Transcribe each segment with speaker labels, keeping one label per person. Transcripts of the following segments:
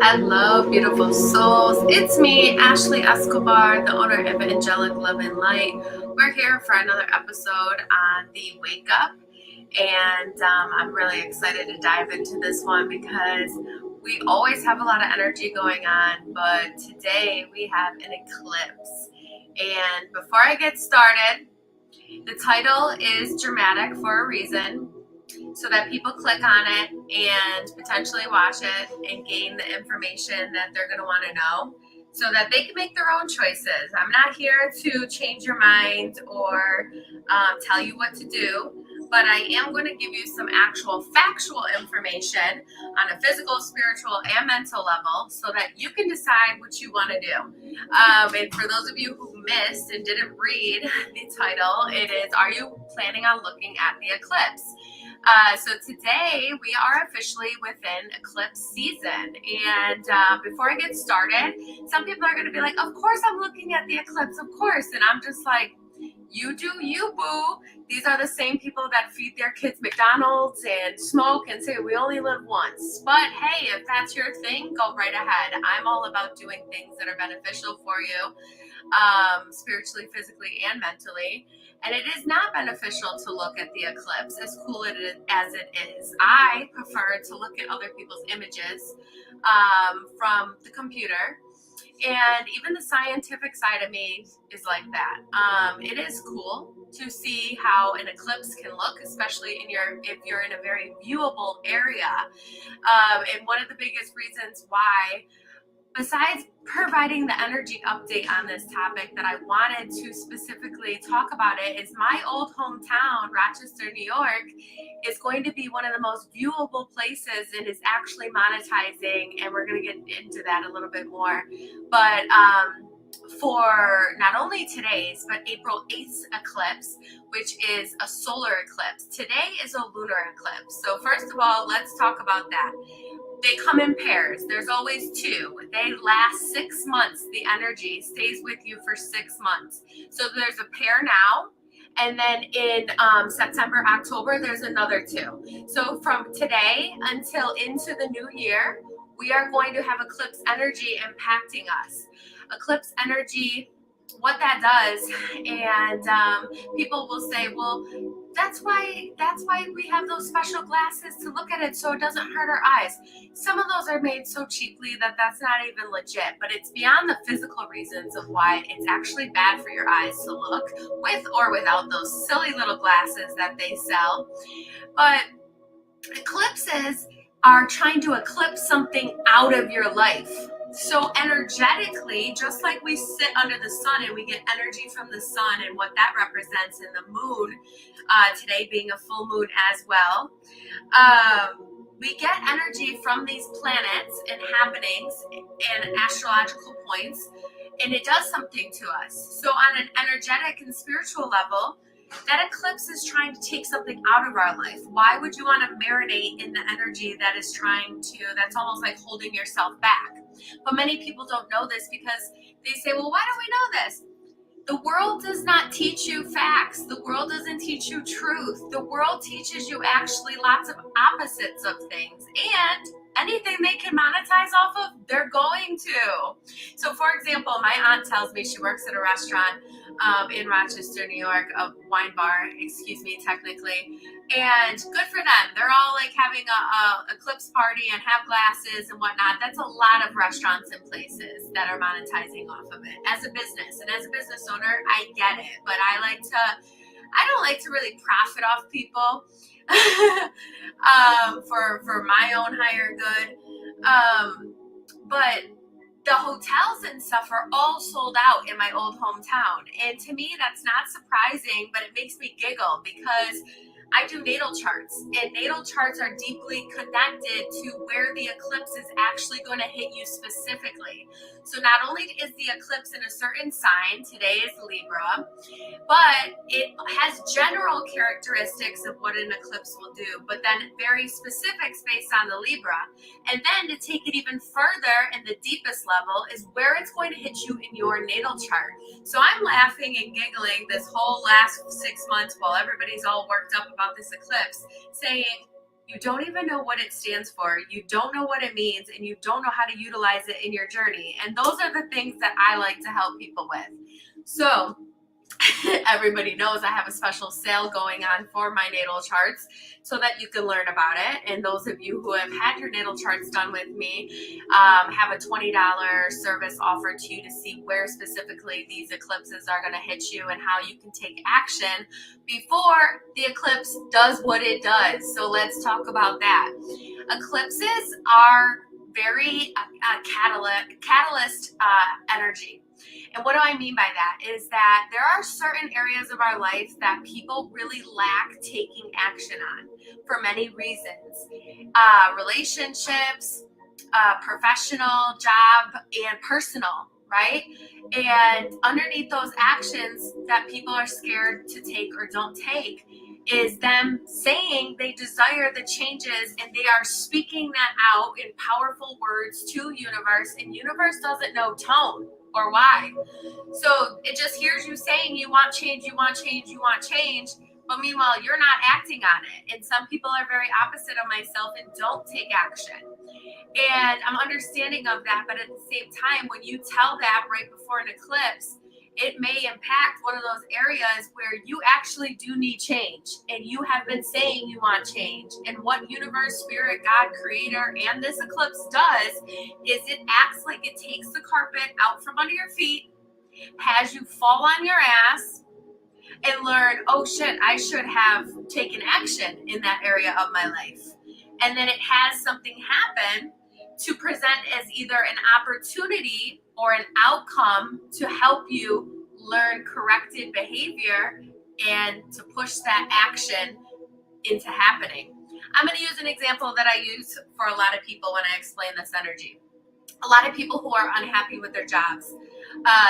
Speaker 1: Hello, beautiful souls. It's me, Ashlee Escobar, the owner of Angelic Love Light. We're here for another episode on the Wake Up, and I'm really excited to dive into this one because we always have a lot of energy going on, but today we have an eclipse. And before I get started, the title is dramatic for a reason, so that people click on it and potentially watch it and gain the information that they're going to want to know so that they can make their own choices. I'm not here to change your mind or tell you what to do, but I am going to give you some actual factual information on a physical, spiritual, and mental level so that you can decide what you want to do. And for those of you who missed and didn't read the title, it is, are you planning on looking at the eclipse? So today we are officially within eclipse season, and before I get started, some people are going to be like, of course I'm looking at the eclipse, of course, and I'm just like, you do you, boo. These are the same people that feed their kids McDonald's and smoke and say we only live once. But hey, if that's your thing, go right ahead. I'm all about doing things that are beneficial for you, spiritually, physically, and mentally. And it is not beneficial to look at the eclipse, as cool as it is. I prefer to look at other people's images from the computer. And even the scientific side of me is like that. It is cool to see how an eclipse can look, especially if you're in a very viewable area. And one of the biggest reasons why, besides providing the energy update on this topic, that I wanted to specifically talk about it is my old hometown, Rochester, New York, is going to be one of the most viewable places and is actually monetizing, and we're going to get into that a little bit more. But for not only today's, but April 8th eclipse, which is a solar eclipse. Today is a lunar eclipse. So first of all, let's talk about that. They come in pairs. There's always two. They last 6 months. The energy stays with you for 6 months. So there's a pair now, and then in September, October, there's another two. So from today until into the new year, we are going to have eclipse energy impacting us. Eclipse energy, what that does, and people will say, well, that's why we have those special glasses to look at it so it doesn't hurt our eyes. Some of those are made so cheaply that that's not even legit, but it's beyond the physical reasons of why it's actually bad for your eyes to look with or without those silly little glasses that they sell. But eclipses are trying to eclipse something out of your life. So energetically, just like we sit under the sun and we get energy from the sun and what that represents, in the moon, today being a full moon as well, we get energy from these planets and happenings and astrological points, and it does something to us. So on an energetic and spiritual level, that eclipse is trying to take something out of our life. Why would you want to marinate in the energy that is that's almost like holding yourself back? But many people don't know this because they say, well, why don't we know this? The world does not teach you facts. The world doesn't teach you truth. The world teaches you actually lots of opposites of things. And anything they can monetize off of, they're going to. So for example, my aunt tells me, she works at a restaurant in Rochester, New York, a wine bar, technically, and good for them. They're all like having a eclipse party and have glasses and whatnot. That's a lot of restaurants and places that are monetizing off of it as a business. And as a business owner, I get it, but I don't like to really profit off people for my own higher good. But the hotels and stuff are all sold out in my old hometown. And to me, that's not surprising, but it makes me giggle because I do natal charts, and natal charts are deeply connected to where the eclipse is actually going to hit you specifically. So not only is the eclipse in a certain sign, today is Libra, but it has general characteristics of what an eclipse will do, but then very specifics based on the Libra. And then to take it even further in the deepest level is where it's going to hit you in your natal chart. So I'm laughing and giggling this whole last 6 months while everybody's all worked up about this eclipse, saying, You don't even know what it stands for. You don't know what it means, and you don't know how to utilize it in your journey. And those are the things that I like to help people with. So everybody knows I have a special sale going on for my natal charts so that you can learn about it. And those of you who have had your natal charts done with me have a $20 service offered to you to see where specifically these eclipses are going to hit you and how you can take action before the eclipse does what it does. So let's talk about that. Eclipses are very catalyst energy. And what do I mean by that is that there are certain areas of our life that people really lack taking action on for many reasons. Relationships, professional, job, and personal, right? And underneath those actions that people are scared to take or don't take is them saying they desire the changes, and they are speaking that out in powerful words to universe, and universe doesn't know tone or why. So it just hears you saying you want change, you want change, you want change, but meanwhile you're not acting on it. And some people are very opposite of myself and don't take action. And I'm understanding of that, but at the same time, when you tell that right before an eclipse, it may impact one of those areas where you actually do need change, and you have been saying you want change. And what universe, spirit, God, creator, and this eclipse does is it acts like it takes the carpet out from under your feet, has you fall on your ass, and learn, oh shit, I should have taken action in that area of my life. And then it has something happen to present as either an opportunity or an outcome to help you learn corrected behavior and to push that action into happening. I'm going to use an example that I use for a lot of people when I explain this energy. A lot of people who are unhappy with their jobs,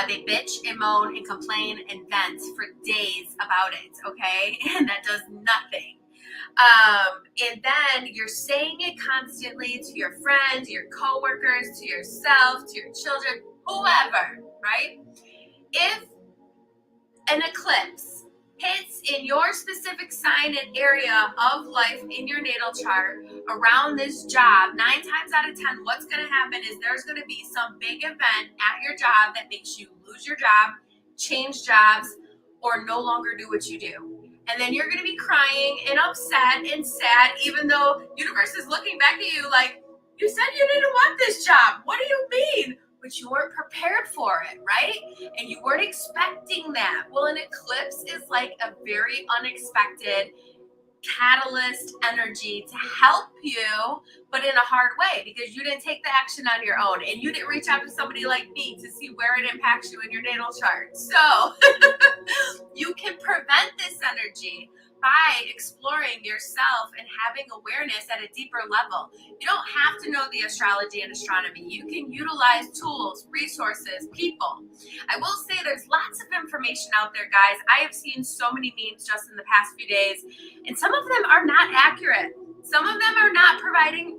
Speaker 1: they bitch and moan and complain and vent for days about it, okay? And that does nothing. And then you're saying it constantly to your friends, your coworkers, to yourself, to your children, whoever, right? If an eclipse hits in your specific sign and area of life in your natal chart around this job, 9 times out of 10, what's going to happen is there's going to be some big event at your job that makes you lose your job, change jobs, or no longer do what you do. And then you're going to be crying and upset and sad, even though universe is looking back at you like, you said you didn't want this job. What do you mean? But you weren't prepared for it, right? And you weren't expecting that. Well, an eclipse is like a very unexpected catalyst energy to help you, but in a hard way, because you didn't take the action on your own, and you didn't reach out to somebody like me to see where it impacts you in your natal chart. So you can prevent this energy by exploring yourself and having awareness at a deeper level. You don't have to know the astrology and astronomy. You can utilize tools, resources, people. I will say there's lots of information out there, guys. I have seen so many memes just in the past few days, and some of them are not accurate. Some of them are not providing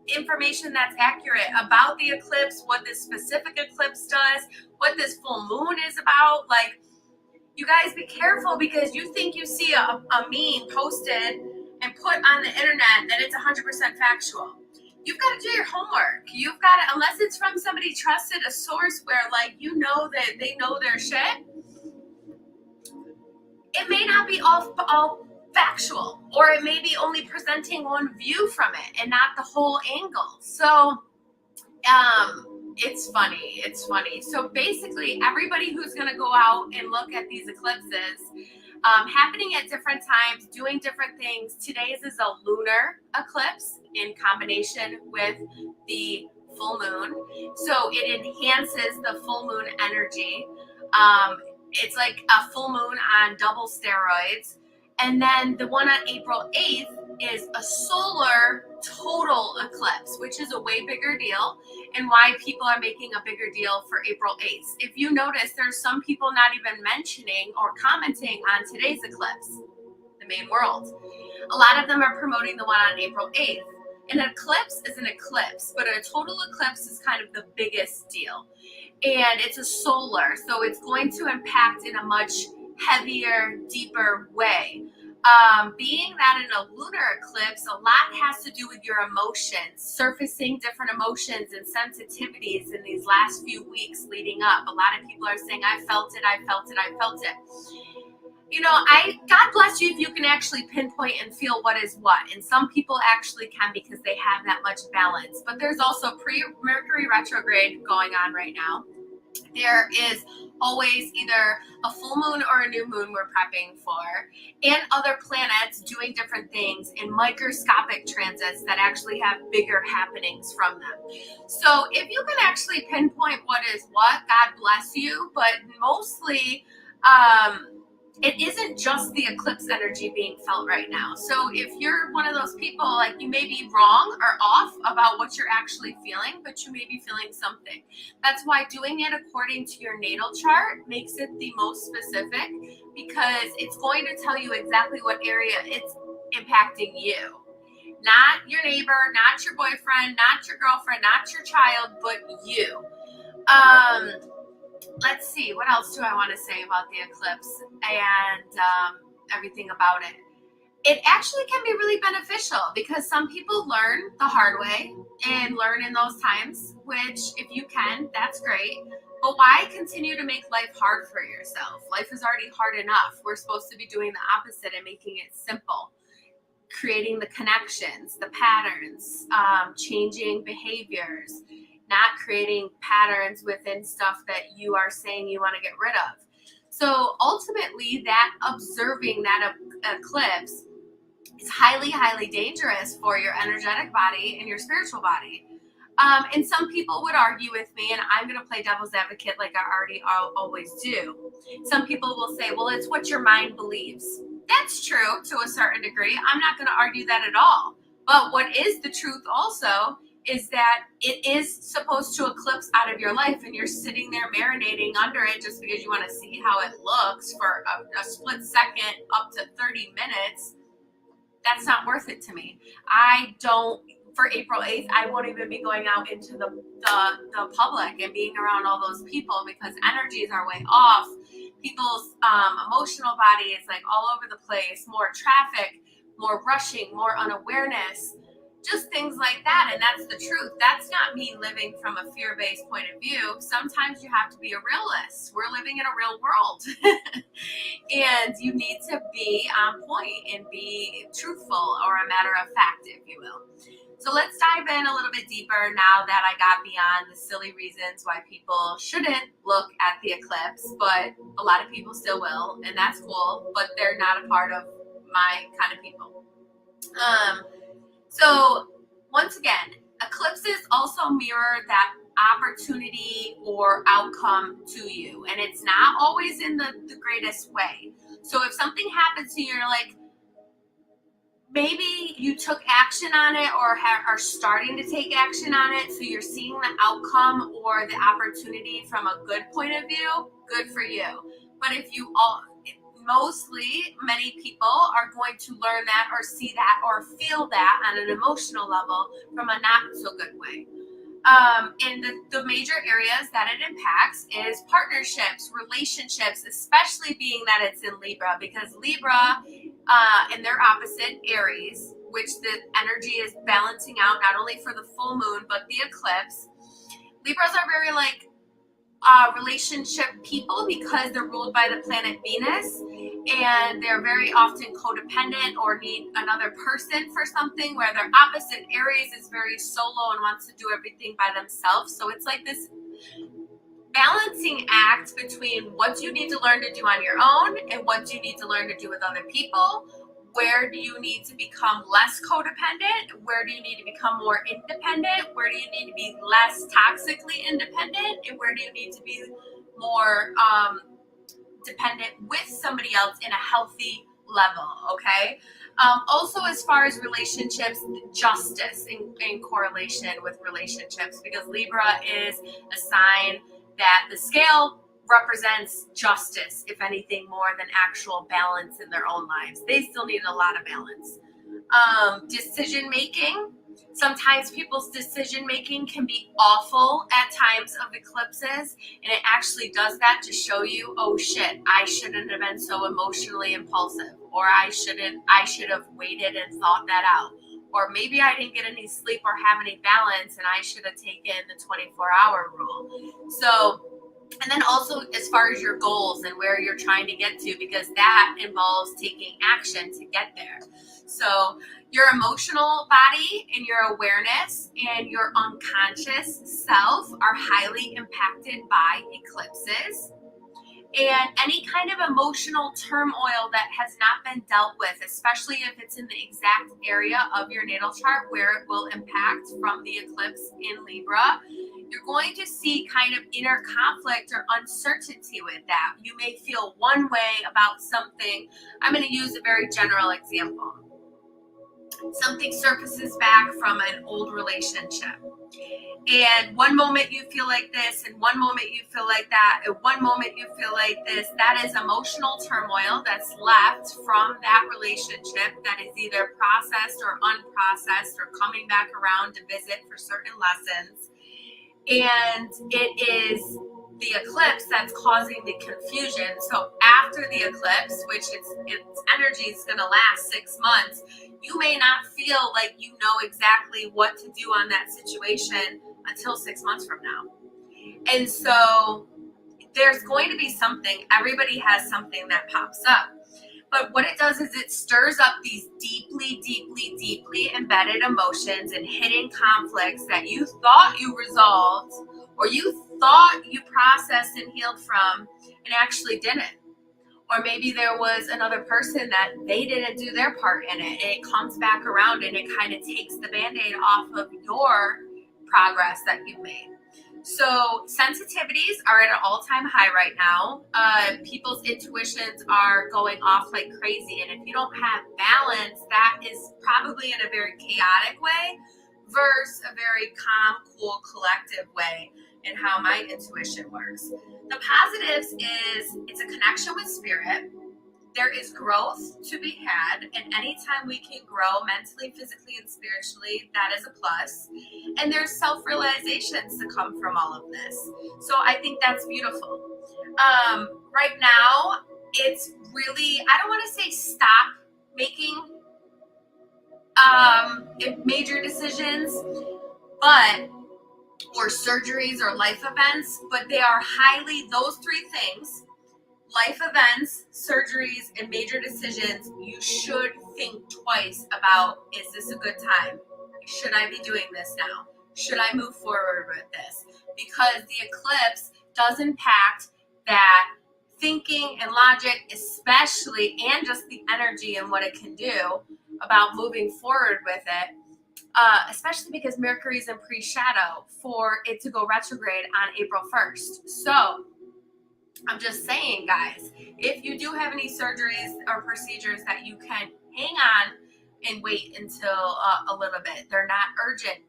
Speaker 1: information that's accurate about the eclipse, what this specific eclipse does, what this full moon is about. Like, you guys be careful, because you think you see a meme posted and put on the internet that it's 100% factual. You've got to do your homework. You've got to, unless it's from somebody trusted, a source where, like, you know that they know their shit, it may not be all factual, or it may be only presenting one view from it and not the whole angle. So it's funny. So basically, everybody who's going to go out and look at these eclipses happening at different times, doing different things. Today's is a lunar eclipse in combination with the full moon. So it enhances the full moon energy. It's like a full moon on double steroids. And then the one on April 8th is a solar total eclipse, which is a way bigger deal, and why people are making a bigger deal for April 8th. If you notice, there's some people not even mentioning or commenting on today's eclipse, the main world. A lot of them are promoting the one on April 8th. An eclipse is an eclipse, but a total eclipse is kind of the biggest deal. And it's a solar, so it's going to impact in a much heavier, deeper way. Being that in a lunar eclipse, a lot has to do with your emotions, surfacing different emotions and sensitivities in these last few weeks leading up. A lot of people are saying, I felt it, I felt it, I felt it. You know, God bless you if you can actually pinpoint and feel what is what. And some people actually can because they have that much balance. But there's also pre-Mercury retrograde going on right now. There is always either a full moon or a new moon we're prepping for, and other planets doing different things in microscopic transits that actually have bigger happenings from them. So if you can actually pinpoint what is what, God bless you. But mostly, it isn't just the eclipse energy being felt right now. So if you're one of those people, like, you may be wrong or off about what you're actually feeling, but you may be feeling something. That's why doing it according to your natal chart makes it the most specific, because it's going to tell you exactly what area it's impacting you. Not your neighbor, not your boyfriend, not your girlfriend, not your child, but you. Let's see, what else do I want to say about the eclipse and everything about it? It actually can be really beneficial because some people learn the hard way and learn in those times, which if you can, that's great. But why continue to make life hard for yourself? Life is already hard enough. We're supposed to be doing the opposite and making it simple, creating the connections, the patterns, changing behaviors, not creating patterns within stuff that you are saying you want to get rid of. So ultimately, that observing that eclipse is highly, highly dangerous for your energetic body and your spiritual body. And some people would argue with me, and I'm going to play devil's advocate like I already always do. Some people will say, well, it's what your mind believes. That's true to a certain degree. I'm not going to argue that at all. But what is the truth also is that it is supposed to eclipse out of your life, and you're sitting there marinating under it just because you want to see how it looks for a split second up to 30 minutes. That's not worth it to me. I don't, for April 8th, I won't even be going out into the public and being around all those people because energies are way off. People's emotional body is like all over the place, more traffic, more rushing, more unawareness, just things like that. And that's the truth. That's not me living from a fear-based point of view. Sometimes you have to be a realist. We're living in a real world. And you need to be on point and be truthful, or a matter of fact, if you will. So let's dive in a little bit deeper now that I got beyond the silly reasons why people shouldn't look at the eclipse, but a lot of people still will, and that's cool, but they're not a part of my kind of people. So once again, eclipses also mirror that opportunity or outcome to you, and it's not always in the greatest way. So if something happens to you, you're like, maybe you took action on it or are starting to take action on it, so you're seeing the outcome or the opportunity from a good point of view, good for you. But if you mostly, many people are going to learn that or see that or feel that on an emotional level from a not so good way. And the major areas that it impacts is partnerships, relationships, especially being that it's in Libra, because Libra and their opposite, Aries, which the energy is balancing out not only for the full moon, but the eclipse. Libras are very like relationship people because they're ruled by the planet Venus, and they're very often codependent or need another person for something, where their opposite Aries is very solo and wants to do everything by themselves. So it's like this balancing act between what you need to learn to do on your own and what you need to learn to do with other people. Where do you need to become less codependent? Where do you need to become more independent? Where do you need to be less toxically independent? And where do you need to be more dependent with somebody else in a healthy level, okay? Also, as far as relationships, justice in correlation with relationships, because Libra is a sign that the scale represents justice, if anything, more than actual balance in their own lives. They still need a lot of balance. Decision making, Sometimes people's decision making can be awful at times of eclipses, and it actually does that to show you, oh shit, I shouldn't have been so emotionally impulsive, or I should have waited and thought that out, or maybe I didn't get any sleep or have any balance and I should have taken the 24-hour rule. So, and then also as far as your goals and where you're trying to get to, because that involves taking action to get there. So your emotional body and your awareness and your unconscious self are highly impacted by eclipses. And any kind of emotional turmoil that has not been dealt with, especially if it's in the exact area of your natal chart where it will impact from the eclipse in Libra, you're going to see kind of inner conflict or uncertainty with that. You may feel one way about something. I'm going to use a very general example. Something surfaces back from an old relationship. And one moment you feel like this, and one moment you feel like that, and one moment you feel like this. That is emotional turmoil that's left from that relationship that is either processed or unprocessed or coming back around to visit for certain lessons. And it is the eclipse that's causing the confusion. So after the eclipse, which its energy is going to last 6 months, you may not feel like you know exactly what to do on that situation until 6 months from now. And so there's going to be something, everybody has something that pops up. But what it does is it stirs up these deeply, deeply, deeply embedded emotions and hidden conflicts that you thought you resolved, or you thought you processed and healed from, and actually didn't. Or maybe there was another person that they didn't do their part in it, and it comes back around and it kind of takes the Band-Aid off of your progress that you made. So sensitivities are at an all-time high right now. People's intuitions are going off like crazy. And if you don't have balance, that is probably in a very chaotic way versus a very calm, cool, collective way in how my intuition works. The positives is it's a connection with spirit. There is growth to be had, and anytime we can grow mentally, physically, and spiritually, that is a plus. And there's self-realizations to come from all of this. So I think that's beautiful. Right now, it's really, I don't want to say stop making major decisions, or surgeries or life events, but they are highly, those three things, life events, surgeries, and major decisions, you should think twice about, is this a good time? Should I be doing this now? Should I move forward with this? Because the eclipse does impact that thinking and logic, especially, and just the energy and what it can do about moving forward with it. Especially because Mercury's in pre-shadow for it to go retrograde on April 1st. So I'm just saying, guys, if you do have any surgeries or procedures that you can hang on and wait until a little bit. They're not urgent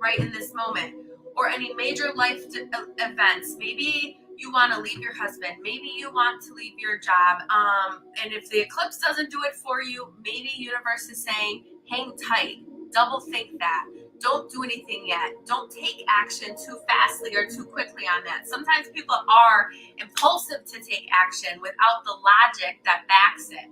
Speaker 1: right in this moment. Or any major life events. Maybe you want to leave your husband. Maybe you want to leave your job. And if the eclipse doesn't do it for you, maybe universe is saying, hang tight. Double think that. Don't do anything yet. Don't take action too fastly or too quickly on that. Sometimes people are impulsive to take action without the logic that backs it.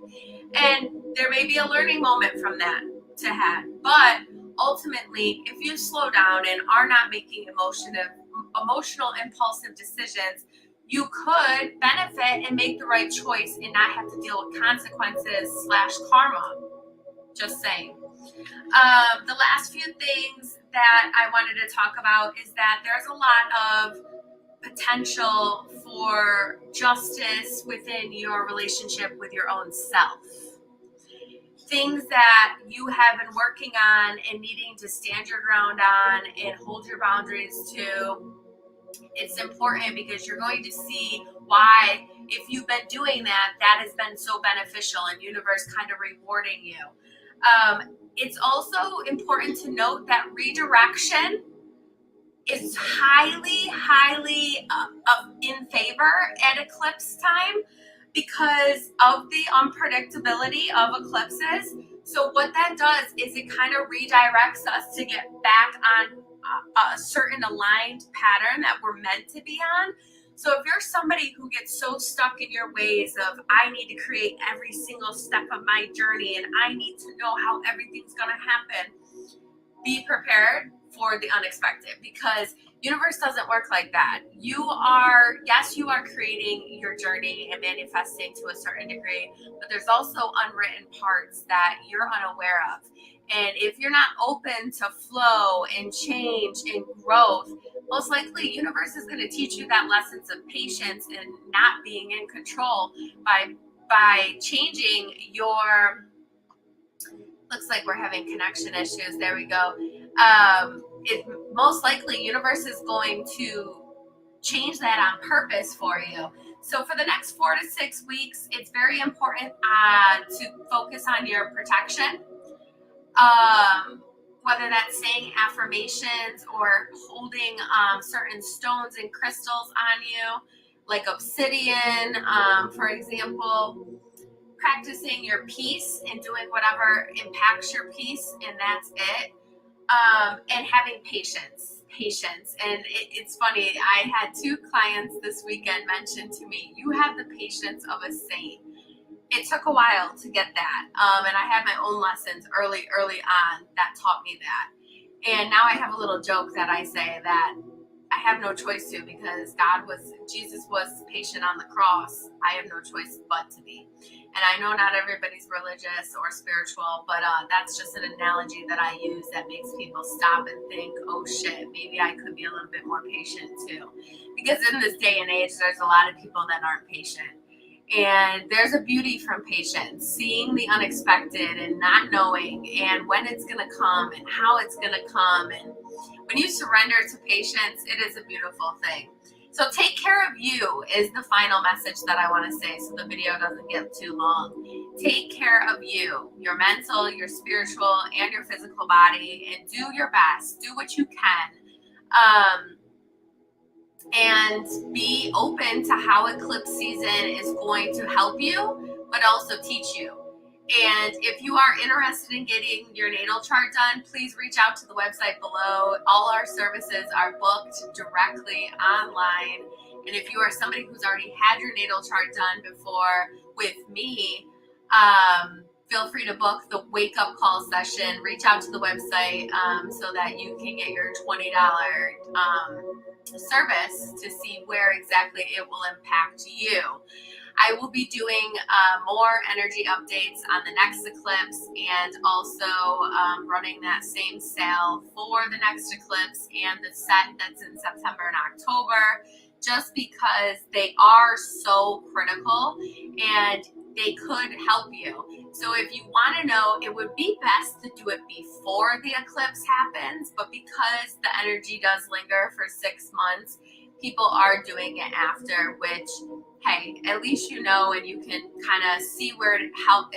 Speaker 1: And there may be a learning moment from that to have. But ultimately, if you slow down and are not making emotional, impulsive decisions, you could benefit and make the right choice and not have to deal with consequences / karma. Just saying. The last few things that I wanted to talk about is that there's a lot of potential for justice within your relationship with your own self. Things that you have been working on and needing to stand your ground on and hold your boundaries to. It's important because you're going to see why, if you've been doing that, that has been so beneficial and universe kind of rewarding you. It's also important to note that redirection is highly, highly in favor at eclipse time because of the unpredictability of eclipses. So what that does is it kind of redirects us to get back on a certain aligned pattern that we're meant to be on. So if you're somebody who gets so stuck in your ways of, I need to create every single step of my journey and I need to know how everything's going to happen, be prepared for the unexpected, because universe doesn't work like that. You are creating your journey and manifesting to a certain degree, but there's also unwritten parts that you're unaware of. And if you're not open to flow and change and growth, most likely universe is going to teach you that lessons of patience and not being in control by changing your, looks like we're having connection issues. There we go. It most likely universe is going to change that on purpose for you. So for the next 4 to 6 weeks, it's very important to focus on your protection. Whether that's saying affirmations or holding certain stones and crystals on you, like obsidian, for example. Practicing your peace and doing whatever impacts your peace, and that's it. And having patience. And it's funny, I had 2 clients this weekend mention to me, you have the patience of a saint. It took a while to get that. And I had my own lessons early on that taught me that. And now I have a little joke that I say that I have no choice to, because Jesus was patient on the cross. I have no choice but to be. And I know not everybody's religious or spiritual, but that's just an analogy that I use that makes people stop and think, oh shit, maybe I could be a little bit more patient too. Because in this day and age, there's a lot of people that aren't patient. And there's a beauty from patience, seeing the unexpected and not knowing and when it's going to come and how it's going to come. And when you surrender to patience, it is a beautiful thing. So take care of you is the final message that I want to say, so the video doesn't get too long. Take care of you, your mental, your spiritual, and your physical body, and do your best. Do what you can. And be open to how eclipse season is going to help you, but also teach you. And if you are interested in getting your natal chart done, please reach out to the website below. All our services are booked directly online. And if you are somebody who's already had your natal chart done before with me, feel free to book the wake up call session. Reach out to the website so that you can get your $20 service to see where exactly it will impact you. I will be doing more energy updates on the next eclipse, and also running that same sale for the next eclipse and the set that's in September and October, just because they are so critical and they could help you. So if you want to know, it would be best to do it before the eclipse happens, but because the energy does linger for 6 months, people are doing it after, which, hey, at least you know, and you can kind of see where it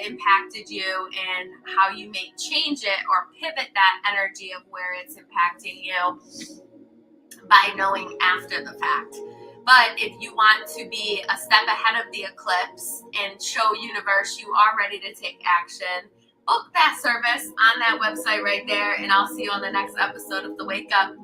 Speaker 1: impacted you and how you may change it or pivot that energy of where it's impacting you by knowing after the fact. But if you want to be a step ahead of the eclipse and show universe you are ready to take action, book that service on that website right there, and I'll see you on the next episode of The Wake Up.